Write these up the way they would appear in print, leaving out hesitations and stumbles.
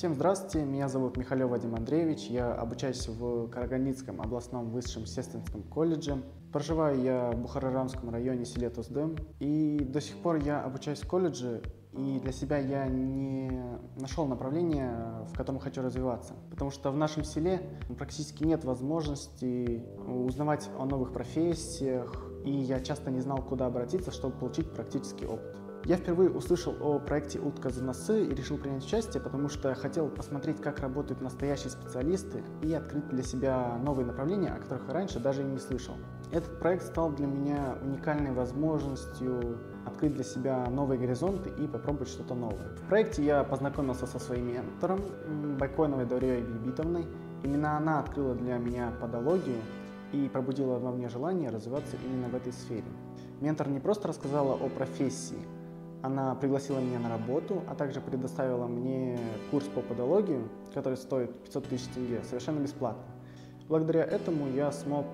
Всем здравствуйте, меня зовут Михалев Вадим Андреевич, я обучаюсь в Карагандинском областном высшем сестринском колледже. Проживаю я в Бухарарамском районе, селе Тоздым, и до сих пор я обучаюсь в колледже, и для себя я не нашел направления, в котором хочу развиваться, потому что в нашем селе практически нет возможности узнавать о новых профессиях, и я часто не знал, куда обратиться, чтобы получить практический опыт. Я впервые услышал о проекте «Утка за носы» и решил принять участие, потому что хотел посмотреть, как работают настоящие специалисты и открыть для себя новые направления, о которых раньше даже и не слышал. Этот проект стал для меня уникальной возможностью открыть для себя новые горизонты и попробовать что-то новое. В проекте я познакомился со своим ментором Байконовой Даурьей Бибитовной. Именно она открыла для меня подологию и пробудила во мне желание развиваться именно в этой сфере. Ментор не просто рассказала о профессии, она пригласила меня на работу, а также предоставила мне курс по подологии, который стоит 500 тысяч тенге, совершенно бесплатно. Благодаря этому я смог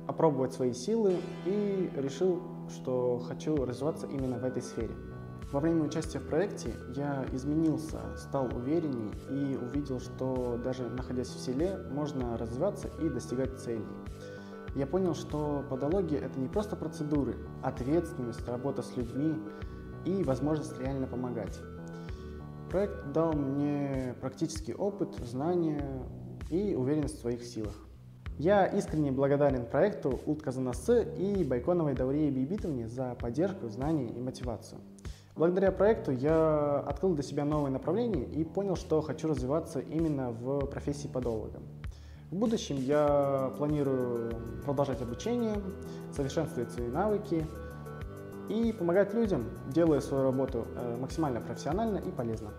опробовать свои силы и решил, что хочу развиваться именно в этой сфере. Во время участия в проекте я изменился, стал уверенней и увидел, что даже находясь в селе, можно развиваться и достигать целей. Я понял, что подология – это не просто процедуры, ответственность, работа с людьми и возможность реально помогать. Проект дал мне практический опыт, знания и уверенность в своих силах. Я искренне благодарен проекту «Утка за носы» и Байконовой Даурье Бибитовне за поддержку, знания и мотивацию. Благодаря проекту я открыл для себя новые направления и понял, что хочу развиваться именно в профессии подолога. В будущем я планирую продолжать обучение, совершенствовать свои навыки и помогать людям, делая свою работу максимально профессионально и полезно.